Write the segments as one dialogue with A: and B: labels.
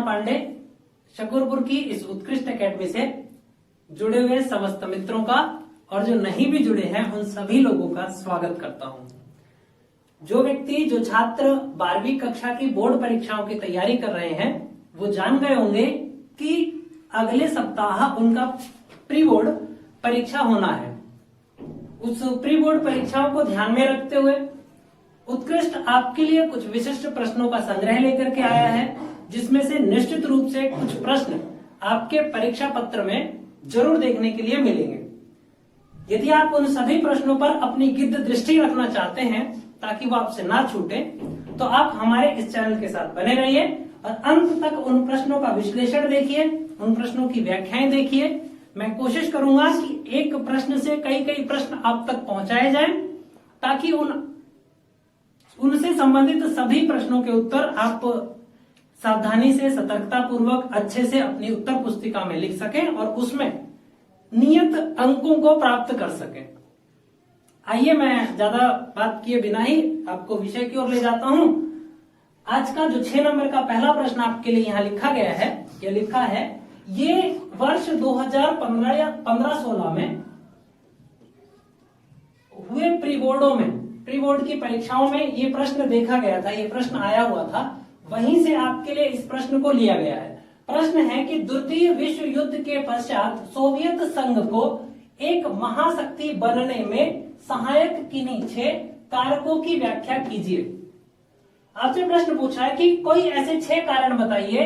A: पांडे शकरपुर की इस उत्कृष्ट एकेडमी से जुड़े हुए समस्त मित्रों का और जो नहीं भी जुड़े हैं उन सभी लोगों का स्वागत करता हूं। जो छात्र 12वीं कक्षा की बोर्ड परीक्षाओं की तैयारी कर रहे हैं वो जान गए होंगे कि अगले सप्ताह उनका प्री बोर्ड परीक्षा होना है। उस प्री बोर्ड परीक्षाओं को ध्यान में रखते हुए उत्कृष्ट आपके लिए कुछ विशिष्ट प्रश्नों का संग्रह लेकर के आया है, जिसमें से निश्चित रूप से कुछ प्रश्न आपके परीक्षा पत्र में जरूर देखने के लिए मिलेंगे। यदि आप उन सभी प्रश्नों पर अपनी गिद्ध दृष्टि रखना चाहते हैं ताकि वो आपसे ना छूटे, तो आप हमारे इस चैनल के साथ बने रहिए और अंत तक उन प्रश्नों का विश्लेषण देखिए, उन प्रश्नों की व्याख्याएं देखिए। मैं कोशिश करूंगा कि एक प्रश्न से कई प्रश्न आप तक पहुंचाए जाएं ताकि उनसे संबंधित सभी प्रश्नों के उत्तर आप सावधानी से, सतर्कता पूर्वक, अच्छे से अपनी उत्तर पुस्तिका में लिख सकें और उसमें नियत अंकों को प्राप्त कर सकें। आइए मैं ज्यादा बात किए बिना ही आपको विषय की ओर ले जाता हूं। आज का जो 6 नंबर का पहला प्रश्न आपके लिए यहाँ लिखा गया है, यह लिखा है, ये वर्ष 2015 या 15-16 में हुए प्री बोर्ड की परीक्षाओं में ये प्रश्न देखा गया था, ये प्रश्न आया हुआ था, वहीं से आपके लिए इस प्रश्न को लिया गया है। प्रश्न है कि द्वितीय विश्व युद्ध के पश्चात सोवियत संघ को एक महाशक्ति बनने में सहायक किन्हीं 6 कारकों की व्याख्या कीजिए। आपसे प्रश्न पूछा है कि कोई ऐसे 6 कारण बताइए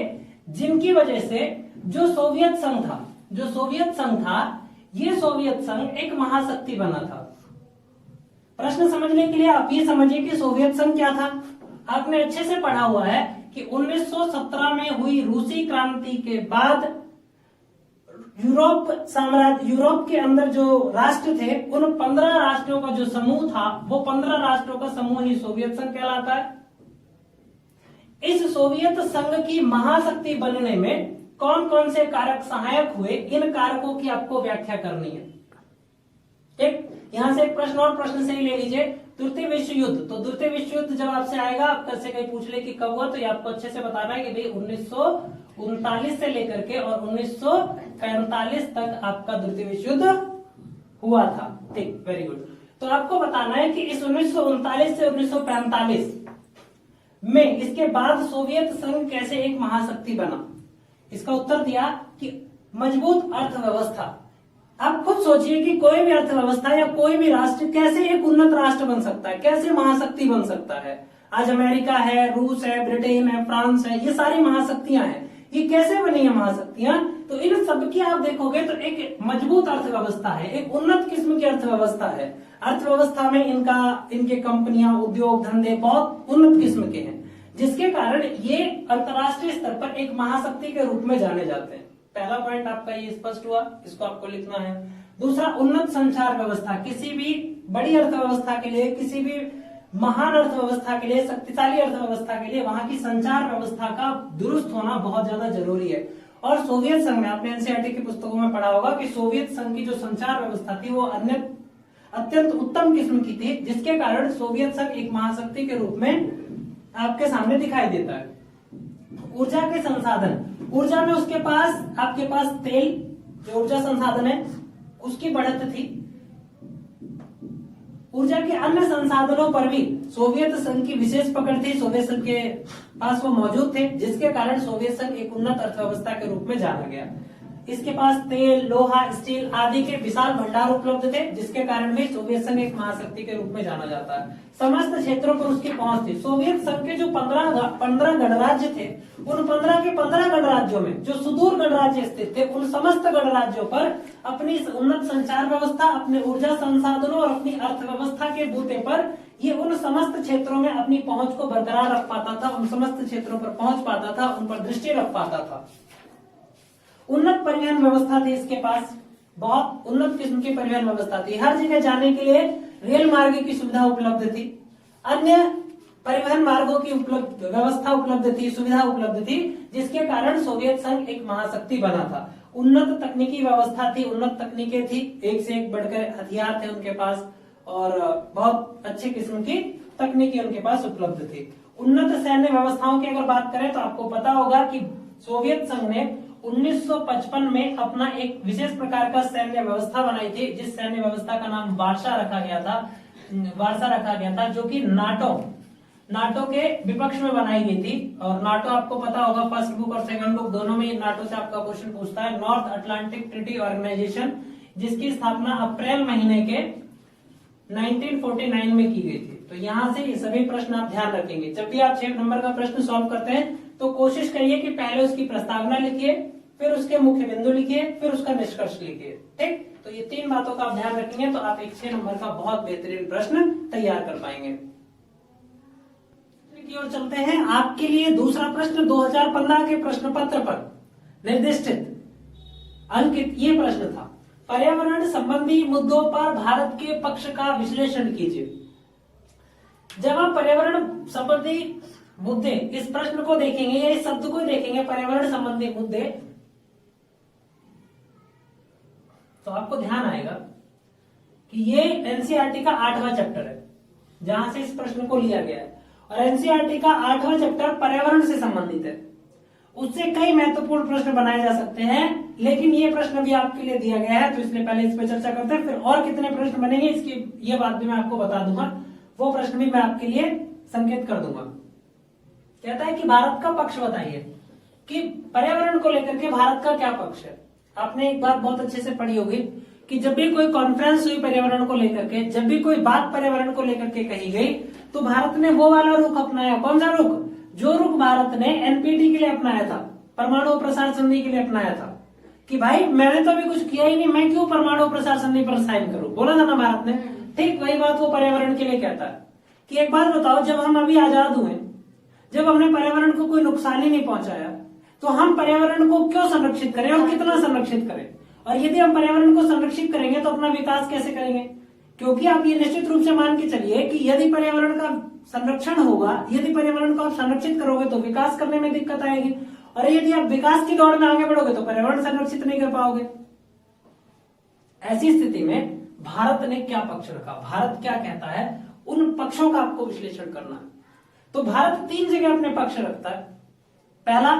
A: जिनकी वजह से जो सोवियत संघ था, ये सोवियत संघ एक महाशक्ति बना था। प्रश्न समझने के लिए आप ये समझिए कि सोवियत संघ क्या था। आपने अच्छे से पढ़ा हुआ है कि 1917 में हुई रूसी क्रांति के बाद यूरोप के अंदर जो राष्ट्र थे, उन 15 राष्ट्रों का जो समूह था, वो 15 राष्ट्रों का समूह ही सोवियत संघ कहलाता है। इस सोवियत संघ की महाशक्ति बनने में कौन कौन से कारक सहायक हुए, इन कारकों की आपको व्याख्या करनी है। एक यहां से एक प्रश्न और प्रश्न से ही ले लीजिए, तृतीय विश्व युद्ध। तो तृतीय विश्व युद्ध जब आपसे आएगा, आप से कहीं पूछ ले कि कब हुआ, तो ये आपको अच्छे से बताना है कि भाई 1939 से लेकर के और 1945 तक आपका तृतीय विश्व युद्ध हुआ था। ठीक, वेरी गुड। तो आपको बताना है कि इस 1939 से 1945 में इसके बाद सोवियत संघ कैसे एक महाशक्ति बना। इसका उत्तर दिया कि मजबूत अर्थव्यवस्था। आप खुद सोचिए कि कोई भी अर्थव्यवस्था या कोई भी राष्ट्र कैसे एक उन्नत राष्ट्र बन सकता है, कैसे महाशक्ति बन सकता है। आज अमेरिका है, रूस है, ब्रिटेन है, फ्रांस है, ये सारी महाशक्तियां हैं। ये कैसे बनी है महाशक्तियां? तो इन सबकी आप देखोगे तो एक मजबूत अर्थव्यवस्था है, एक उन्नत किस्म की अर्थव्यवस्था है। अर्थव्यवस्था में इनके कंपनियां, उद्योग धंधे बहुत उन्नत किस्म के हैं, जिसके कारण ये अंतर्राष्ट्रीय स्तर पर एक महाशक्ति के रूप में जाने जाते हैं। पहला पॉइंट आपका ये स्पष्ट हुआ, इसको आपको लिखना है। दूसरा, उन्नत संचार व्यवस्था। किसी भी बड़ी अर्थव्यवस्था के लिए, किसी भी महान अर्थव्यवस्था के लिए, शक्तिशाली अर्थव्यवस्था के लिए वहां की संचार व्यवस्था का दुरुस्त होना बहुत ज्यादा जरूरी है। और सोवियत संघ में, आपने एनसीईआरटी की पुस्तकों में पढ़ा होगा कि सोवियत संघ की जो संचार व्यवस्था थी वो अत्यंत उत्तम किस्म की थी, जिसके कारण सोवियत संघ एक महाशक्ति के रूप में आपके सामने दिखाई देता है। ऊर्जा के संसाधन, ऊर्जा में आपके पास तेल, जो ऊर्जा संसाधन है, उसकी बढ़त थी। ऊर्जा के अन्य संसाधनों पर भी सोवियत संघ की विशेष पकड़ थी, सोवियत संघ के पास वो मौजूद थे, जिसके कारण सोवियत संघ एक उन्नत अर्थव्यवस्था के रूप में जाना गया। इसके पास तेल, लोहा, स्टील आदि के विशाल भंडार उपलब्ध थे, जिसके कारण भी सोवियत संघ एक महाशक्ति के रूप में जाना जाता है। समस्त क्षेत्रों पर उसकी पहुंच थी। सोवियत संघ के जो 15 गणराज्य थे, उन 15 के 15 गणराज्यों में जो सुदूर गणराज्य स्थित थे, उन समस्त गणराज्यों पर अपनी उन्नत संचार व्यवस्था, अपने ऊर्जा संसाधनों और अपनी अर्थव्यवस्था के बूते पर ये उन समस्त क्षेत्रों में अपनी पहुंच को बरकरार रख पाता था, उन समस्त क्षेत्रों पर पहुंच पाता था, उन पर दृष्टि रख पाता था। उन्नत परिवहन व्यवस्था थी इसके पास, बहुत उन्नत किस्म की परिवहन व्यवस्था थी। हर जगह जाने के लिए रेल मार्ग की सुविधा उपलब्ध थी, अन्य परिवहन मार्गों की व्यवस्था उपलब्ध थी, सुविधा उपलब्ध थी, जिसके कारण सोवियत संघ एक महाशक्ति बना था। उन्नत तकनीकी व्यवस्था थी, उन्नत तकनीकें थी, एक से एक बढ़कर हथियार थे उनके पास और बहुत अच्छे किस्म की तकनीकी उनके पास उपलब्ध थी। उन्नत सैन्य व्यवस्थाओं की अगर बात करें तो आपको पता होगा कि सोवियत संघ ने 1955 में अपना एक विशेष प्रकार का सैन्य व्यवस्था बनाई थी, जिस सैन्य व्यवस्था का नाम वार्सा रखा गया था, जो कि नाटो के विपक्ष में बनाई गई थी। और नाटो आपको पता होगा, फर्स्ट बुक और सेकंड बुक दोनों में नाटो से आपका क्वेश्चन पूछता है। नॉर्थ अटलांटिक ट्रीटी ऑर्गेनाइजेशन, जिसकी स्थापना अप्रैल महीने के 1949 में की गई थी। तो यहाँ से ये सभी प्रश्न आप ध्यान रखेंगे। जब भी आप 6 नंबर का प्रश्न सॉल्व करते हैं तो कोशिश करिए कि पहले उसकी प्रस्तावना लिखिए, फिर उसके मुख्य बिंदु लिखिए, फिर उसका निष्कर्ष लिखिए। ठीक, तो ये 3 बातों का आप ध्यान रखेंगे तो आप एक 6 नंबर का बहुत बेहतरीन प्रश्न तैयार कर पाएंगे। की ओर चलते हैं। आपके लिए दूसरा प्रश्न 2015 के प्रश्न पत्र पर निर्दिष्ट अंकित ये प्रश्न था, पर्यावरण संबंधी मुद्दों पर भारत के पक्ष का विश्लेषण कीजिए। जब आप पर्यावरण संबंधी मुद्दे इस प्रश्न को देखेंगे या इस शब्द को देखेंगे, पर्यावरण संबंधी मुद्दे, तो आपको ध्यान आएगा कि ये एनसीईआरटी का 8वां चैप्टर है जहां से इस प्रश्न को लिया गया है। और एनसीईआरटी का 8वां चैप्टर पर्यावरण से संबंधित है। उससे कई महत्वपूर्ण प्रश्न बनाए जा सकते हैं, लेकिन ये प्रश्न भी आपके लिए दिया गया है, तो इसलिए पहले इस पर चर्चा करते हैं। फिर और कितने प्रश्न बनेंगे इसकी ये बात भी मैं आपको बता दूंगा, वो प्रश्न भी मैं आपके लिए संकेत कर दूंगा। कहता है कि भारत का पक्ष बताइए कि पर्यावरण को लेकर के भारत का क्या पक्ष है। आपने एक बात बहुत अच्छे से पढ़ी होगी कि जब भी कोई कॉन्फ्रेंस हुई पर्यावरण को लेकर के, जब भी कोई बात पर्यावरण को लेकर के कही गई, तो भारत ने वो वाला रुख अपनाया। कौन सा रुख? जो रुख भारत ने एनपीटी के लिए अपनाया था, परमाणु प्रसार संधि के लिए अपनाया था, कि भाई मैंने तो अभी कुछ किया ही नहीं, मैं क्यों परमाणु प्रसार संधि पर साइन करूं, बोला था ना भारत ने। ठीक वही बात वो पर्यावरण के लिए कहता है कि एक बात बताओ, जब हम अभी आजाद हुए, जब हमने पर्यावरण को कोई नुकसान ही नहीं पहुंचाया, तो हम पर्यावरण को क्यों संरक्षित करें और कितना संरक्षित करें? और यदि हम पर्यावरण को संरक्षित करेंगे तो अपना विकास कैसे करेंगे? क्योंकि आप ये निश्चित रूप से मान के चलिए कि यदि पर्यावरण का संरक्षण होगा, यदि पर्यावरण को आप संरक्षित करोगे तो विकास करने में दिक्कत आएगी, और यदि आप विकास की दौड़ में आगे बढ़ोगे तो पर्यावरण संरक्षित नहीं कर पाओगे। ऐसी स्थिति में भारत ने क्या पक्ष रखा, भारत क्या कहता है, उन पक्षों का आपको विश्लेषण करना है। तो भारत 3 जगह अपने पक्ष रखता है। पहला,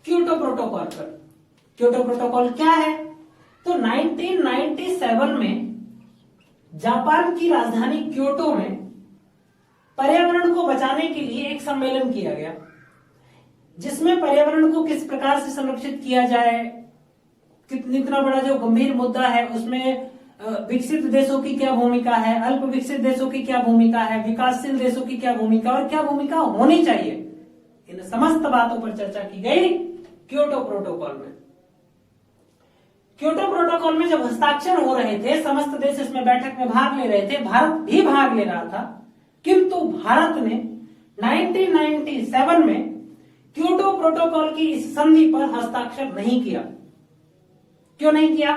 A: क्योटो प्रोटोकॉल पर। क्योटो प्रोटोकॉल क्या है? तो 1997 में जापान की राजधानी क्योटो में पर्यावरण को बचाने के लिए एक सम्मेलन किया गया, जिसमें पर्यावरण को किस प्रकार से संरक्षित किया जाए, कितना बड़ा जो गंभीर मुद्दा है उसमें विकसित देशों की क्या भूमिका है, अल्प विकसित देशों की क्या भूमिका है, विकासशील देशों की क्या भूमिका और क्या भूमिका होनी चाहिए, इन समस्त बातों पर चर्चा की गई क्योटो प्रोटोकॉल में। क्योटो प्रोटोकॉल में जब हस्ताक्षर हो रहे थे, समस्त देश इसमें बैठक में भाग ले रहे थे, भारत भी भाग ले रहा था, किंतु भारत ने 1997 में क्योटो प्रोटोकॉल की इस संधि पर हस्ताक्षर नहीं किया। क्यों नहीं किया?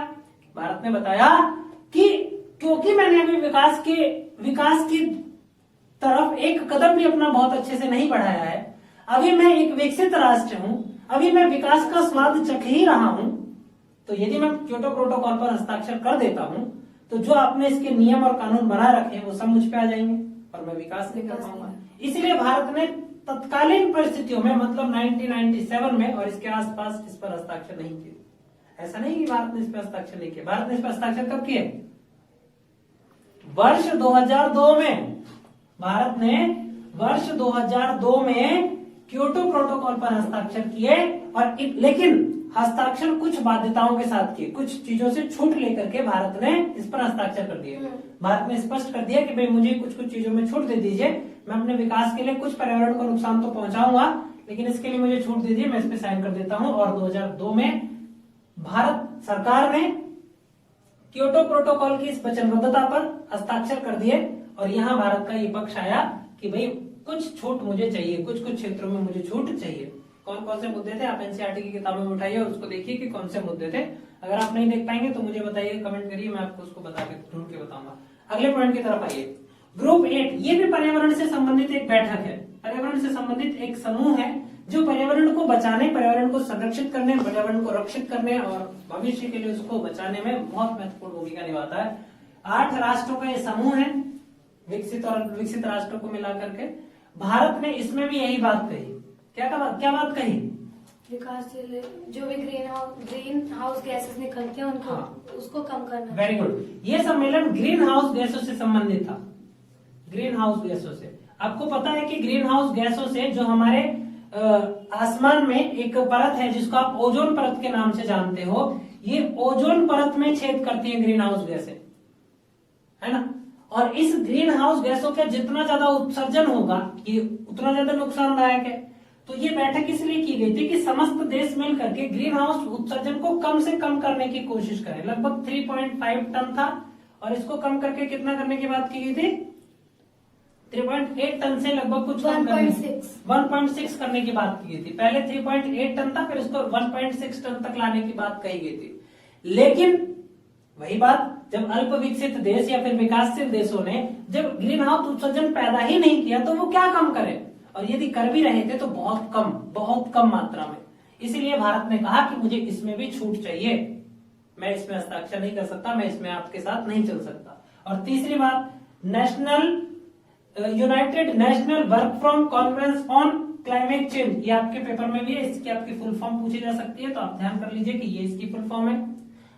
A: भारत ने बताया कि क्योंकि मैंने अभी विकास की तरफ एक कदम भी अपना बहुत अच्छे से नहीं बढ़ाया है, अभी मैं एक विकसित राष्ट्र हूं, अभी मैं विकास का स्वाद चख ही रहा हूं, तो यदि मैं क्योटो प्रोटोकॉल पर हस्ताक्षर कर देता हूं तो जो आपने इसके नियम और कानून बना रखे हैं वो सब मुझ पे आ जाएंगे और मैं विकास नहीं कर पाऊंगा। इसलिए भारत ने तत्कालीन परिस्थितियों में, मतलब 1997 में और इसके आसपास, इस पर हस्ताक्षर नहीं किए। ऐसा नहीं कि भारत ने इस पर हस्ताक्षर नहीं किया, भारत ने इस पर हस्ताक्षर कब किए? वर्ष 2002 में। भारत ने वर्ष 2002 में क्योटो प्रोटोकॉल पर हस्ताक्षर किए, और लेकिन हस्ताक्षर कुछ बाध्यताओं के साथ किए, कुछ चीजों से छूट लेकर के भारत ने इस पर हस्ताक्षर कर दिए। भारत ने स्पष्ट कर दिया कि भाई मुझे कुछ चीजों में छूट दे दीजिए, मैं अपने विकास के लिए कुछ पर्यावरण को नुकसान तो पहुंचाऊंगा, लेकिन इसके लिए मुझे छूट दीजिए, मैं इस पर साइन कर देता हूं। और 2002 में भारत सरकार ने क्योटो प्रोटोकॉल की इस वचनबद्धता पर हस्ताक्षर कर दिए, और यहाँ भारत का ये पक्ष आया कि भाई कुछ छूट मुझे चाहिए, कुछ क्षेत्रों में मुझे छूट चाहिए। कौन कौन से मुद्दे थे आप एनसीईआरटी की किताबों में उठाइए और उसको देखिए कि कौन से मुद्दे थे। अगर आप नहीं देख पाएंगे तो मुझे बताइए, कमेंट करिए, मैं आपको उसको ढूंढ के बताऊंगा। अगले पॉइंट की तरफ आइए। ग्रुप 8, ये भी पर्यावरण से संबंधित एक बैठक है, पर्यावरण से संबंधित एक समूह है जो पर्यावरण को बचाने, पर्यावरण को संरक्षित करने, पर्यावरण को रक्षित करने और भविष्य के लिए उसको बचाने में बहुत महत्वपूर्ण भूमिका निभाता है। 8 राष्ट्रों का ये समूह है, विकसित और विकसित राष्ट्रों को मिलाकर के। भारत ने इसमें भी यही बात कही। क्या बात कही?
B: विकासशील जो भी ग्रीन हाउस गैसेस निकलते हैं उनको उसको कम करना।
A: Very good. ये सम्मेलन ग्रीन हाउस गैसों से संबंधित था। ग्रीन हाउस गैसों से आपको पता है कि ग्रीन हाउस गैसों से जो हमारे आसमान में एक परत है जिसको आप ओजोन परत के नाम से जानते हो, ये ओजोन परत में छेद करती है ग्रीन हाउस गैसें, है ना। और इस ग्रीन हाउस गैसों का जितना ज्यादा उत्सर्जन होगा ये उतना ज्यादा नुकसानदायक है। तो ये बैठक इसलिए की गई थी कि समस्त देश मिल करके ग्रीन हाउस उत्सर्जन को कम से कम करने की कोशिश करें। लगभग 3.5 टन था और इसको कम करके कितना करने की बात की गई थी? 3.8 टन से लगभग कुछ 1.6 करने की बात की गई थी। पहले 3.8 टन था, फिर इसको 1.6 टन तक लाने की बात कही गई थी। लेकिन वही बात, जब अल्प विकसित देश या फिर विकासशील देशों ने जब ग्रीन हाउस उत्सर्जन पैदा ही नहीं किया तो वो क्या कम करें, और यदि कर भी रहे थे तो बहुत कम मात्रा में। इसीलिए भारत ने कहा कि मुझे इसमें भी छूट चाहिए, मैं इसमें हस्ताक्षर नहीं कर सकता, मैं इसमें आपके साथ नहीं चल सकता। और तीसरी बात, United national work from conference on climate change, ये आपके पेपर में भी है, इसकी आपकी फुल फॉर्म पूछी जा सकती है, तो आप ध्यान कर लीजिए कि ये इसकी फुल फॉर्म है।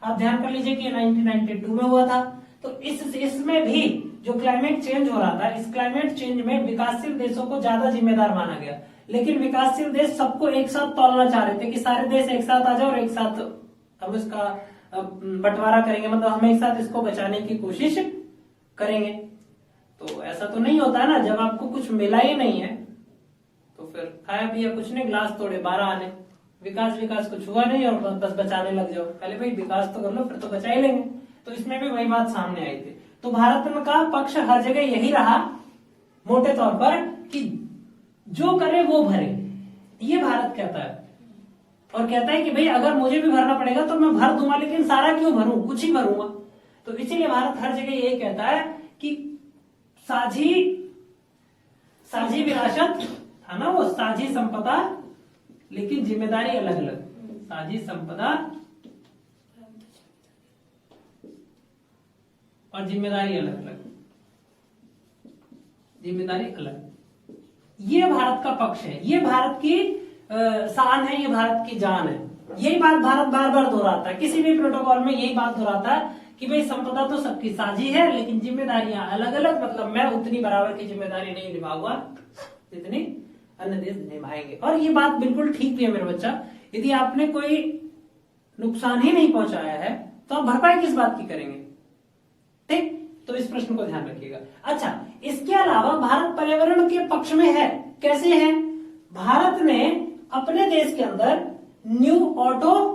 A: आप ध्यान कर लीजिए कि 1992 में हुआ था। तो इसमें भी जो क्लाइमेट चेंज हो रहा था, इस क्लाइमेट चेंज में विकासशील देशों को ज्यादा जिम्मेदार माना गया। लेकिन विकासशील देश सबको एक साथ तौलना चाह रहे थे कि सारे देश एक साथ आ जाओ और एक साथ हम इसका बंटवारा करेंगे, मतलब हम एक साथ इसको बचाने की कोशिश करेंगे। तो ऐसा तो नहीं होता है ना, जब आपको कुछ मिला ही नहीं है तो फिर खाया पिया कुछ नहीं, गिलास तोड़े 12 आने, विकास कुछ हुआ नहीं और बस बचाने लग जाओ। पहले भाई विकास तो कर लो, फिर तो बचा ही लेंगे। तो इसमें भी वही बात सामने आई थी। तो भारत का पक्ष हर जगह यही रहा मोटे तौर पर कि जो करे वो भरे, ये भारत कहता है। और कहता है कि भाई अगर मुझे भी भरना पड़ेगा तो मैं भर दूंगा, लेकिन सारा क्यों भरूं, कुछ ही भरूंगा। तो इसीलिए भारत हर जगह यही कहता है कि साझी विरासत था ना, वो साझी संपदा लेकिन जिम्मेदारी अलग अलग। साझी संपदा और जिम्मेदारी अलग अलग, जिम्मेदारी अलग। ये भारत का पक्ष है, ये भारत की शान है, ये भारत की जान है। यही बात भारत बार बार दोहराता है, किसी भी प्रोटोकॉल में यही बात दोहराता है कि भाई संपदा तो सबकी साझी है लेकिन जिम्मेदारियां अलग अलग, मतलब मैं उतनी बराबर की जिम्मेदारी नहीं निभाऊंगा जितनी अन्य देश निभाएंगे। और ये बात बिल्कुल ठीक भी है मेरे बच्चा। यदि आपने कोई नुकसान ही नहीं पहुंचाया है तो आप भरपाई किस बात की करेंगे? ठीक, तो इस प्रश्न को ध्यान रखिएगा। अच्छा, इसके अलावा भारत पर्यावरण के पक्ष में है। कैसे है? भारत ने अपने देश के अंदर न्यू ऑटो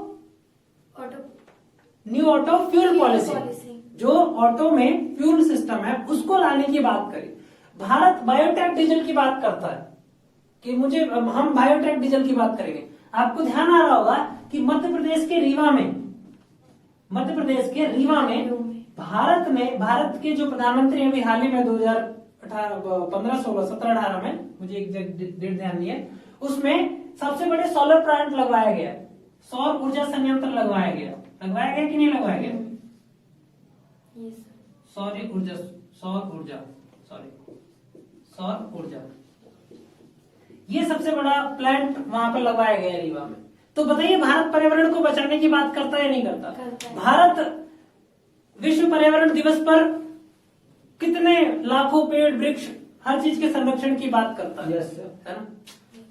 A: फ्यूल पॉलिसी, जो ऑटो में फ्यूल सिस्टम है उसको लाने की बात करी। भारत बायोटेक डीजल की बात करता है कि हम बायोटेक डीजल की बात करेंगे। आपको ध्यान आ रहा होगा कि मध्य प्रदेश के रीवा में भारत के जो प्रधानमंत्री अभी हाल ही में 2015-16-17-18 में, मुझे एग्जैक्ट डेट ध्यान नहीं है, उसमें सबसे बड़े सोलर प्लांट लगवाया गया, सौर ऊर्जा संयंत्र लगवाया गया कि नहीं लगवाया गया? सौर ऊर्जा, ये सबसे बड़ा प्लांट वहां पर लगवाया गया रीवा में। तो बताइए भारत पर्यावरण को बचाने की बात करता है या नहीं करता? भारत विश्व पर्यावरण दिवस पर कितने लाखों पेड़ वृक्ष हर चीज के संरक्षण की बात करता है, है ना?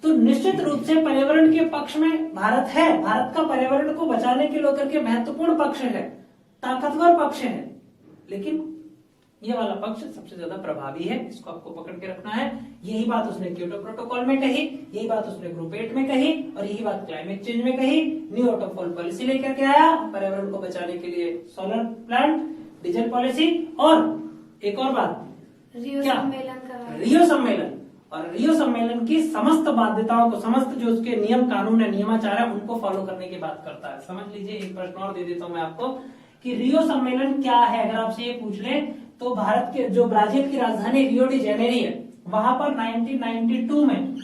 A: तो निश्चित रूप से पर्यावरण के पक्ष में भारत है। भारत का पर्यावरण को बचाने के लेकर के महत्वपूर्ण पक्ष है, ताकतवर पक्ष है। लेकिन ये वाला पक्ष सबसे ज्यादा प्रभावी है, इसको आपको पकड़ के रखना है। यही बात उसने क्योटो प्रोटोकॉल में कही, यही बात उसने ग्रुप 8 में कही, और यही बात क्लाइमेट चेंज में कही। न्यू ऑटो फ्यूल पॉलिसी लेकर के आया पर्यावरण को बचाने के लिए, सोलर प्लांट, डीजल पॉलिसी, और एक और बात
B: रियो
A: सम्मेलन। और रियो सम्मेलन की समस्त बाध्यताओं को, समस्त जो उसके नियम कानून है, नियमाचार है, उनको फॉलो करने की बात करता है। समझ लीजिए, एक प्रश्न और दे देता हूं मैं आपको कि रियो सम्मेलन क्या है। अगर आपसे ये पूछ ले तो भारत के जो ब्राजील की राजधानी रियो डी जेनेरी है, वहां पर 1992 में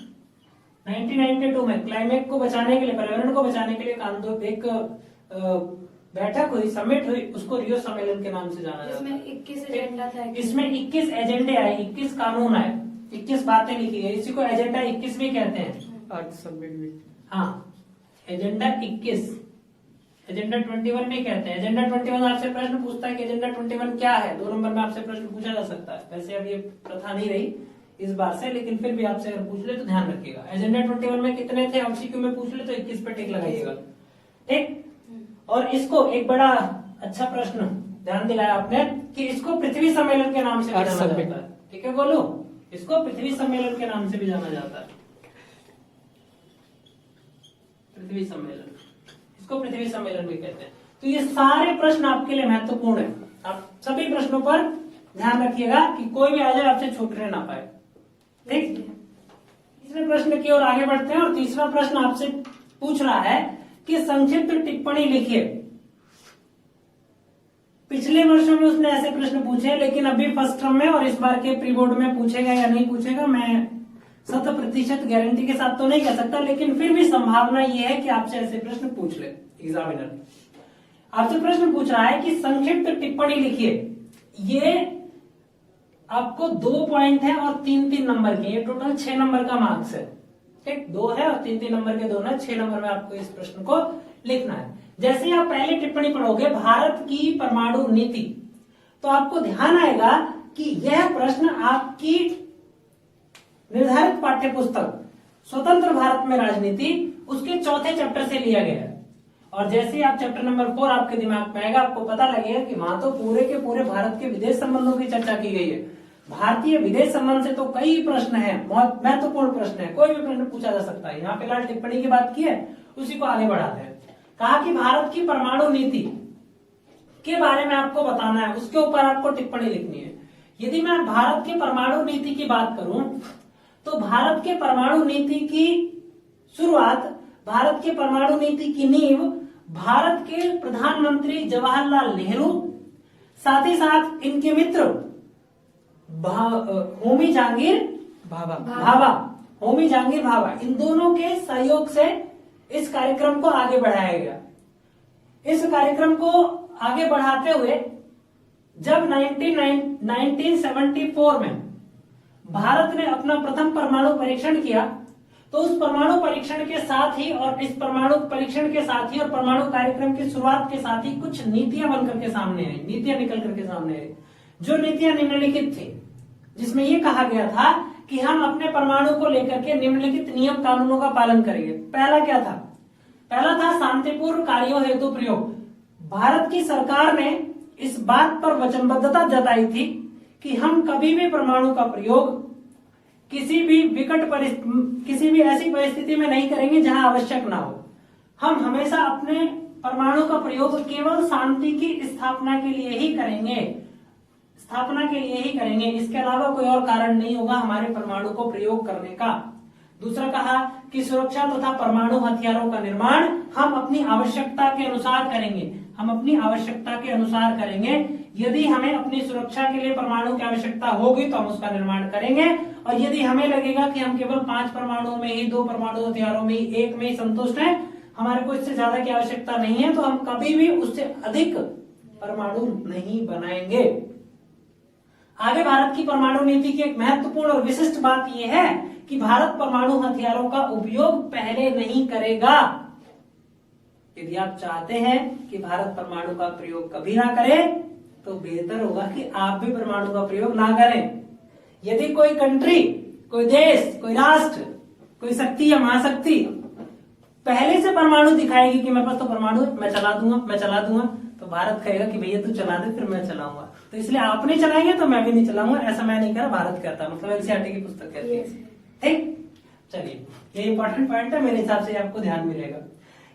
A: क्लाइमेट को बचाने के लिए, पर्यावरण को बचाने के लिए एक बैठक हुई, समिट हुई, उसको रियो सम्मेलन के नाम से जाना जाता है।
B: इसमें 21 एजेंडा था,
A: इसमें 21 एजेंडे आए, 21 कानून आए, 21 बातें लिखी गई, इसी को एजेंडा 21 भी कहते हैं। हाँ, एजेंडा 21, एजेंडा 21 में कहते हैं, एजेंडा 21 आपसे प्रश्न पूछता है कि एजेंडा 21 क्या है, 2 नंबर में आपसे प्रश्न पूछा जा सकता है। वैसे अब ये प्रथा नहीं रही इस बार से, लेकिन फिर भी आपसे अगर पूछ ले तो ध्यान रखिएगा। एजेंडा 21 में कितने थे, एमसीक्यू में पूछ ले तो 21 पे टिक लगाइएगा, ठीक। और इसको एक बड़ा अच्छा प्रश्न ध्यान दिलाया आपने कि इसको पृथ्वी सम्मेलन के नाम से भी जाना जाता है, ठीक है बोलो, इसको पृथ्वी सम्मेलन के नाम से भी जाना जाता है, पृथ्वी सम्मेलन, इसको पृथ्वी सम्मेलन भी कहते हैं। तो ये सारे प्रश्न आपके लिए महत्वपूर्ण है, आप सभी प्रश्नों पर ध्यान रखिएगा कि कोई भी आ जाए आपसे छूटने ना पाए, ठीक। तीसरे प्रश्न की ओर आगे बढ़ते हैं, और तीसरा प्रश्न आपसे पूछ रहा है कि संक्षिप्त टिप्पणी लिखिए। पिछले वर्षों में उसने ऐसे प्रश्न पूछे, लेकिन अभी फर्स्ट टर्म में और इस बार के प्री बोर्ड में पूछेगा या नहीं पूछेगा मैं 100% गारंटी के साथ तो नहीं कह सकता, लेकिन फिर भी संभावना यह है कि आपसे ऐसे प्रश्न पूछ ले एग्जामिनर। आपसे प्रश्न पूछ रहा है कि संक्षिप्त टिप्पणी लिखिए। ये आपको 2 पॉइंट है और 3-3 नंबर के, ये टोटल 6 नंबर का मार्क्स है, ठीक। 2 है और 3-3 नंबर के दोनों, 6 नंबर में आपको इस प्रश्न को लिखना है। जैसे ही आप पहली टिप्पणी पढ़ोगे भारत की परमाणु नीति, तो आपको ध्यान आएगा कि यह प्रश्न आपकी निर्धारित पाठ्य पुस्तक स्वतंत्र भारत में राजनीति उसके 4थे चैप्टर से लिया गया है। और जैसे ही आप चैप्टर नंबर 4 आपके दिमाग में आएगा, आपको पता लगेगा कि वहां तो पूरे के पूरे भारत के विदेश संबंधों की चर्चा की गई है। भारतीय विदेश संबंध से तो कई प्रश्न हैं, बहुत महत्वपूर्ण प्रश्न है, कोई भी प्रश्न पूछा जा सकता है। यहाँ फिलहाल टिप्पणी की बात की है, उसी को आगे बढ़ाते हैं। कहा कि भारत की परमाणु नीति के बारे में आपको बताना है, उसके ऊपर आपको टिप्पणी लिखनी है। यदि मैं भारत की परमाणु नीति की बात करूं, तो भारत के परमाणु नीति की शुरुआत, भारत के परमाणु नीति की नींव भारत के प्रधानमंत्री जवाहरलाल नेहरू, साथ ही साथ इनके मित्र होमी जहांगीर भाभा, होमी जहांगीर भाभा, इन दोनों के सहयोग से इस कार्यक्रम को आगे बढ़ाया गया। इस कार्यक्रम को आगे बढ़ाते हुए जब 1974 में भारत ने अपना प्रथम परमाणु परीक्षण किया, तो उस परमाणु परीक्षण के साथ ही और इस परमाणु परीक्षण के साथ ही और परमाणु कार्यक्रम की शुरुआत के साथ ही कुछ नीतियां बनकर के सामने आई, नीतियां निकल करके सामने आई। जो नीतियां निम्नलिखित थी, जिसमें यह कहा गया था कि हम अपने परमाणु को लेकर के निम्नलिखित नियम कानूनों का पालन करेंगे। पहला क्या था? पहला था शांतिपूर्ण कार्यों हेतु प्रयोग। भारत की सरकार ने इस बात पर वचनबद्धता जताई थी कि हम कभी भी परमाणु का प्रयोग किसी भी ऐसी परिस्थिति में नहीं करेंगे जहां आवश्यक ना हो। हम हमेशा अपने परमाणु का प्रयोग केवल शांति की स्थापना के लिए ही करेंगे, इसके अलावा कोई और कारण नहीं होगा हमारे परमाणु को प्रयोग करने का। दूसरा कहा कि सुरक्षा तथा परमाणु हथियारों का निर्माण हम अपनी आवश्यकता के अनुसार करेंगे। यदि हमें अपनी सुरक्षा के लिए परमाणु की आवश्यकता होगी तो हम उसका निर्माण करेंगे, और यदि हमें लगेगा कि हम केवल 5 परमाणुओं में ही, 2 परमाणु हथियारों में ही, 1 में ही संतुष्ट हैं, हमारे को इससे ज्यादा की आवश्यकता नहीं है, तो हम कभी भी उससे अधिक परमाणु नहीं बनाएंगे। आगे भारत की परमाणु नीति की एक महत्वपूर्ण और विशिष्ट बात यह है कि भारत परमाणु हथियारों का उपयोग पहले नहीं करेगा। यदि आप चाहते हैं कि भारत परमाणु का प्रयोग कभी ना करे, तो बेहतर होगा कि आप भी परमाणु का प्रयोग ना करें। यदि कोई कंट्री, कोई देश, कोई राष्ट्र, कोई शक्ति या महाशक्ति पहले से परमाणु दिखाएगी कि मेरे पास तो परमाणु है, मैं चला दूंगा, तो भारत कहेगा कि भैया तू चला दे, फिर मैं चलाऊंगा। तो इसलिए आप नहीं चलाएंगे तो मैं भी नहीं चलाऊंगा, ऐसा मैं नहीं कह रहा, भारत कहता, मतलब एनसीईआरटी की पुस्तक कहती है। ठीक, चलिए, ये इंपॉर्टेंट पॉइंट है, मेरे हिसाब से आपको ध्यान मिलेगा।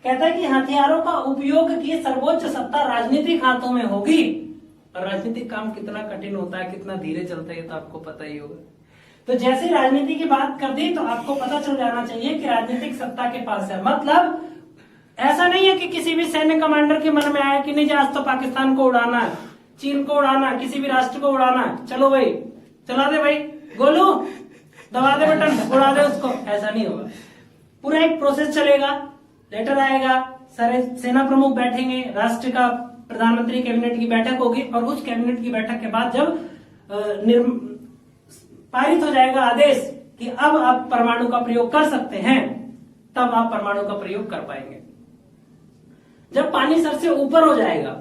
A: कहता है कि हथियारों का उपयोग की सर्वोच्च सत्ता राजनीतिक हाथों में होगी, और राजनीतिक काम कितना कठिन होता है, कितना धीरे चलता है, तो आपको पता ही होगा। तो जैसे राजनीति की बात कर दी तो आपको पता चल जाना चाहिए कि राजनीतिक सत्ता के पास है। मतलब ऐसा नहीं है कि किसी भी सैन्य कमांडर के मन में आया कि नहीं, आज तो पाकिस्तान को उड़ाना है, चीन को उड़ाना है, किसी भी राष्ट्र को उड़ाना है, चलो भाई चला दे, भाई गोलू दबा दे बटन, उड़ा दे उसको, ऐसा नहीं होगा। पूरा एक प्रोसेस चलेगा, लेटर आएगा, सारे सेना प्रमुख बैठेंगे, राष्ट्र का प्रधानमंत्री कैबिनेट की बैठक होगी, और उस कैबिनेट की बैठक के बाद जब पारित हो जाएगा आदेश कि अब आप परमाणु का प्रयोग कर सकते हैं, तब आप परमाणु का प्रयोग कर पाएंगे। जब पानी सर से ऊपर हो जाएगा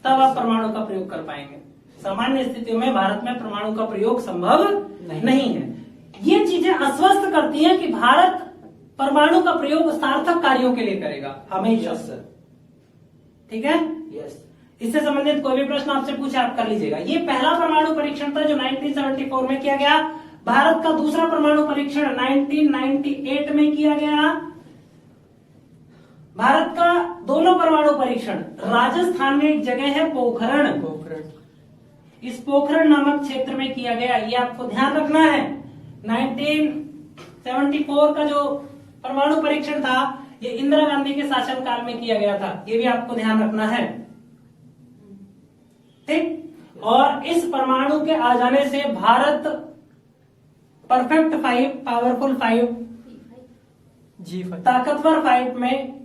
A: तब आप परमाणु का प्रयोग कर पाएंगे। सामान्य स्थितियों में भारत में परमाणु का प्रयोग संभव नहीं है। ये चीजें आश्वस्त करती हैं कि भारत परमाणु का प्रयोग सार्थक कार्यों के लिए करेगा हमेशा। ठीक है, इससे संबंधित कोई भी प्रश्न आपसे पूछे आप कर लीजिएगा। ये पहला परमाणु परीक्षण था जो 1974 में किया गया। भारत का दूसरा परमाणु परीक्षण 1998 में किया गया। भारत का दोनों परमाणु परीक्षण राजस्थान में एक जगह है पोखरण, इस पोखरण नामक क्षेत्र में किया गया। ये आपको ध्यान रखना है। 1974 का जो परमाणु परीक्षण था ये इंदिरा गांधी के शासनकाल में किया गया था, ये भी आपको ध्यान रखना है। ठीक, और इस परमाणु के आ जाने से भारत परफेक्ट 5, पावरफुल 5, G5, ताकतवर 5 में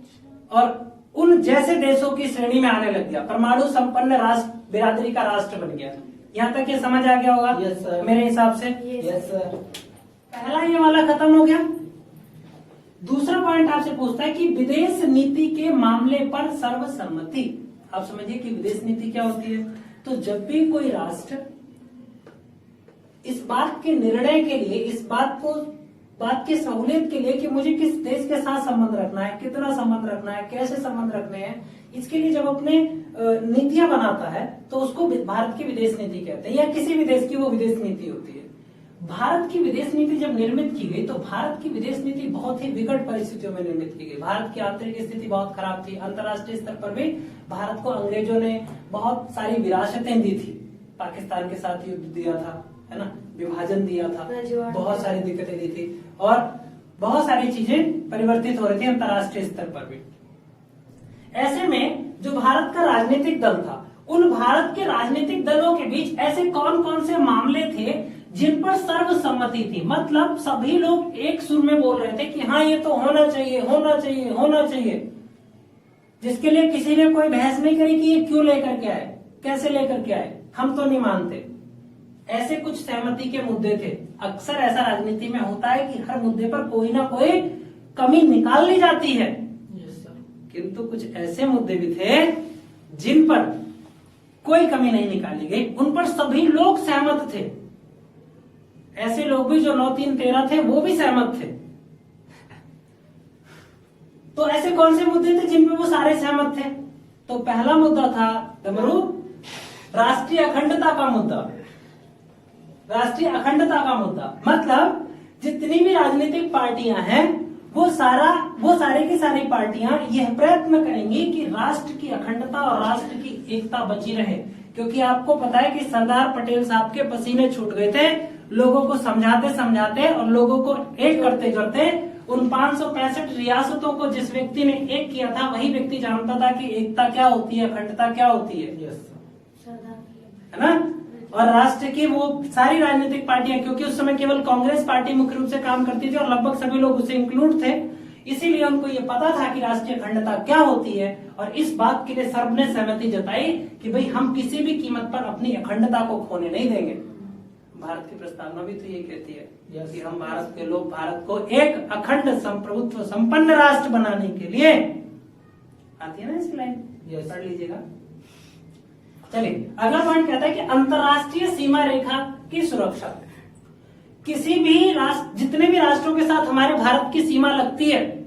A: और उन जैसे देशों की श्रेणी में आने लग गया। परमाणु संपन्न राष्ट्र बिरादरी का राष्ट्र बन गया। यहाँ तक ये समझ आ गया होगा?
C: Yes sir.
A: मेरे हिसाब से
C: यस सर।
A: पहला ये वाला खत्म हो गया। दूसरा पॉइंट आपसे पूछता है कि विदेश नीति के मामले पर सर्वसम्मति। आप समझिए कि विदेश नीति क्या होती है। तो जब भी कोई राष्ट्र इस बात के निर्णय के लिए, इस बात की सहूलियत के लिए कि मुझे किस देश के साथ संबंध रखना है, कितना संबंध रखना है, कैसे संबंध रखने हैं, इसके लिए जब अपने नीतियां बनाता है तो उसको भारत की विदेश नीति कहते हैं, या किसी भी देश की वो विदेश नीति होती है। भारत की विदेश नीति जब निर्मित की गई तो भारत की विदेश नीति बहुत ही विकट परिस्थितियों में निर्मित की गई। भारत की आंतरिक स्थिति बहुत खराब थी। अंतर्राष्ट्रीय स्तर पर भी भारत को अंग्रेजों ने बहुत सारी विरासतें दी थी। पाकिस्तान के साथ युद्ध दिया था, है ना, विभाजन दिया था, बहुत सारी दिक्कतें दी थी और बहुत सारी चीजें परिवर्तित हो रही थी अंतर्राष्ट्रीय स्तर पर भी। ऐसे में जो भारत का राजनीतिक दल था, उन भारत के राजनीतिक दलों के बीच ऐसे कौन कौन से मामले थे जिन पर सर्वसम्मति थी। मतलब सभी लोग एक सुर में बोल रहे थे कि हाँ ये तो होना चाहिए, होना चाहिए, होना चाहिए, जिसके लिए किसी ने कोई बहस नहीं करी कि ये क्यों लेकर के आए, कैसे लेकर के आए, हम तो नहीं मानते। ऐसे कुछ सहमति के मुद्दे थे। अक्सर ऐसा राजनीति में होता है कि हर मुद्दे पर कोई ना कोई कमी निकाल ली जाती है। किंतु कुछ ऐसे मुद्दे भी थे जिन पर कोई कमी नहीं निकाली गई, उन पर सभी लोग सहमत थे। ऐसे लोग भी जो 9, 3, 13 थे वो भी सहमत थे। तो ऐसे कौन से मुद्दे थे जिन पर वो सारे सहमत थे? तो पहला मुद्दा था डमरू, राष्ट्रीय अखंडता का मुद्दा। राष्ट्रीय अखंडता का मुद्दा मतलब जितनी भी राजनीतिक पार्टियां हैं वो सारी की सारी पार्टियां यह प्रयत्न करेंगी कि राष्ट्र की अखंडता और राष्ट्र की एकता बची रहे। क्योंकि आपको पता है कि सरदार पटेल साहब के पसीने छूट गए थे लोगों को समझाते समझाते और लोगों को एक करते करते। उन 565 रियासतों को जिस व्यक्ति ने एक किया था वही व्यक्ति जानता था कि एकता क्या होती है, अखंडता क्या होती है, है ना। और राष्ट्र की वो सारी राजनीतिक पार्टियां, क्योंकि उस समय केवल कांग्रेस पार्टी मुख्य रूप से काम करती थी और लगभग सभी लोग उसे इंक्लूड थे, इसीलिए उनको ये पता था कि राष्ट्रीय अखंडता क्या होती है। और इस बात के लिए सर्व ने सहमति जताई कि भाई हम किसी भी कीमत पर अपनी अखंडता को खोने नहीं देंगे। भारत की प्रस्तावना भी तो ये कहती है कि हम भारत के लोग भारत को एक अखंड संप्रभुत्व संपन्न राष्ट्र बनाने के लिए, आती है ना इसकी लाइन, पढ़ लीजिएगा। चलिए अगला पॉइंट कहता है कि अंतर्राष्ट्रीय सीमा रेखा की सुरक्षा। किसी भी राष्ट्र, जितने भी राष्ट्रों के साथ हमारे भारत की सीमा लगती है,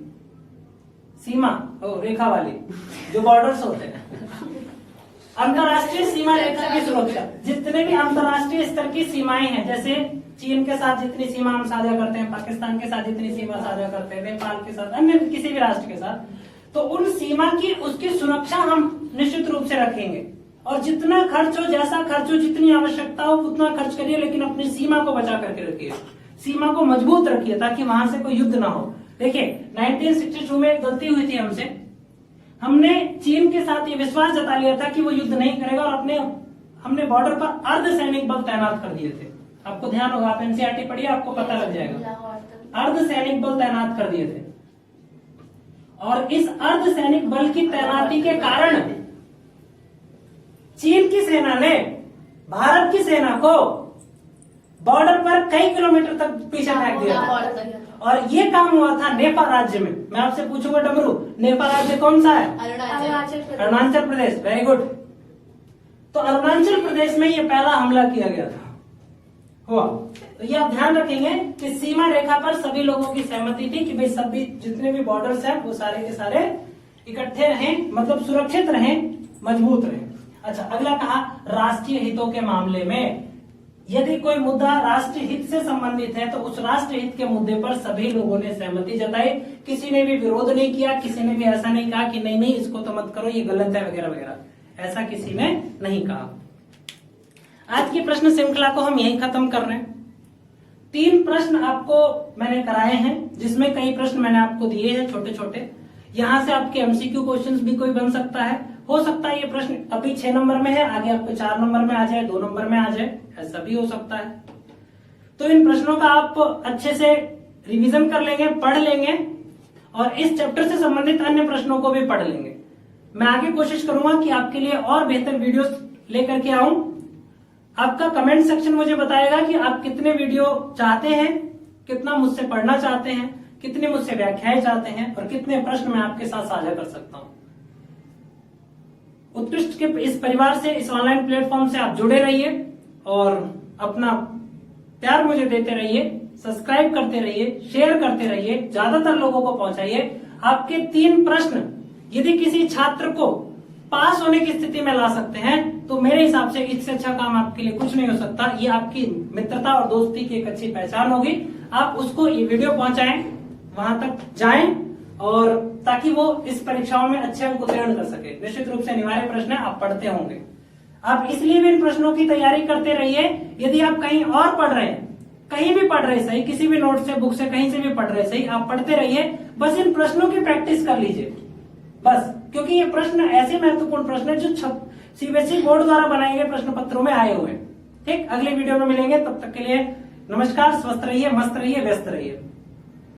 A: सीमा रेखा वाली जो बॉर्डर्स होते हैं, अंतर्राष्ट्रीय सीमा रेखा की सुरक्षा। जितने भी अंतर्राष्ट्रीय स्तर की सीमाएं हैं, जैसे चीन के साथ जितनी सीमा हम साझा करते हैं, पाकिस्तान के साथ जितनी सीमा साझा करते हैं, नेपाल के साथ, अन्य किसी भी राष्ट्र के साथ, तो उन सीमा की उसकी सुरक्षा हम निश्चित रूप से रखेंगे। और जितना खर्च हो, जैसा खर्च हो, जितनी आवश्यकता हो उतना खर्च करिए, लेकिन अपनी सीमा को बचा करके रखिए, सीमा को मजबूत रखिए ताकि वहां से कोई युद्ध ना हो। देखिए 1962 में एक गलती हुई थी हमसे, हमने चीन के साथ ये विश्वास जता लिया था कि वो युद्ध नहीं करेगा और हमने बॉर्डर पर अर्धसैनिक बल तैनात कर दिए थे। आपको ध्यान होगा, आप एनसीईआरटी पढ़िए, आपको पता लग जाएगा। अर्धसैनिक बल तैनात कर दिए थे और इस अर्धसैनिक बल की तैनाती के कारण चीन की सेना ने भारत की सेना को बॉर्डर पर कई किलोमीटर तक पीछे फेंक दिया था। और ये काम हुआ था नेपाल राज्य में। मैं आपसे पूछूंगा डमरू, नेपाल राज्य कौन सा है? अरुणाचल प्रदेश। Very good. तो अरुणाचल प्रदेश में ये पहला हमला किया गया था, हुआ। तो ये आप ध्यान रखेंगे कि सीमा रेखा पर सभी लोगों की सहमति थी कि भाई सभी जितने भी बॉर्डर्स हैं वो सारे के सारे इकट्ठे रहें, मतलब सुरक्षित रहें, मजबूत रहें। अच्छा, अगला कहा राष्ट्रीय हितों के मामले में यदि कोई मुद्दा राष्ट्रीय हित से संबंधित है तो उस राष्ट्रीय हित के मुद्दे पर सभी लोगों ने सहमति जताई। किसी ने भी विरोध नहीं किया, किसी ने भी ऐसा नहीं कहा कि नहीं नहीं इसको तो मत करो, ये गलत है वगैरह वगैरह, ऐसा किसी ने नहीं कहा। आज की प्रश्न श्रृंखला को हम यही खत्म कर रहे हैं। 3 प्रश्न आपको मैंने कराए हैं, जिसमें कई प्रश्न मैंने आपको दिए हैं छोटे छोटे। यहां से आपके एमसीक्यू क्वेश्चंस भी कोई बन सकता है। हो सकता है ये प्रश्न अभी 6 नंबर में है, आगे आपको 4 नंबर में आ जाए, 2 नंबर में आ जाए, ऐसा भी हो सकता है। तो इन प्रश्नों का आप अच्छे से रिवीजन कर लेंगे, पढ़ लेंगे और इस चैप्टर से संबंधित अन्य प्रश्नों को भी पढ़ लेंगे। मैं आगे कोशिश करूंगा कि आपके लिए और बेहतर वीडियोस लेकर के आऊं। आपका कमेंट सेक्शन मुझे बताएगा कि आप कितने वीडियो चाहते हैं, कितना मुझसे पढ़ना चाहते हैं, कितने मुझसे व्याख्याएं चाहते हैं और कितने प्रश्न मैं आपके साथ साझा कर सकता हूं। उत्कृष्ट के इस परिवार से, इस ऑनलाइन प्लेटफॉर्म से आप जुड़े रहिए और अपना प्यार मुझे देते रहिए, सब्सक्राइब करते रहिए, शेयर करते रहिए, ज्यादातर लोगों को पहुंचाइए। आपके 3 प्रश्न यदि किसी छात्र को पास होने की स्थिति में ला सकते हैं तो मेरे हिसाब से इससे अच्छा काम आपके लिए कुछ नहीं हो सकता। ये आपकी मित्रता और दोस्ती की एक अच्छी पहचान होगी। आप उसको ये वीडियो पहुंचाएं, वहां तक जाएं और ताकि वो इस परीक्षाओं में अच्छे अंक उत्तीर्ण कर सके। निश्चित रूप से अनिवार्य प्रश्न आप पढ़ते होंगे। आप इसलिए भी इन प्रश्नों की तैयारी करते रहिए। यदि आप कहीं और पढ़ रहे हैं, कहीं भी पढ़ रहे सही, किसी भी नोट से, बुक से, कहीं से भी पढ़ रहे सही, आप पढ़ते रहिए। बस इन प्रश्नों की प्रैक्टिस कर लीजिए बस, क्योंकि ये प्रश्न ऐसे महत्वपूर्ण प्रश्न है जो सीबीएसई बोर्ड द्वारा बनाए गए प्रश्न पत्रों में आए हुए हैं। ठीक, अगले वीडियो में मिलेंगे, तब तक के लिए नमस्कार। स्वस्थ रहिए, मस्त रहिए, व्यस्त रहिए।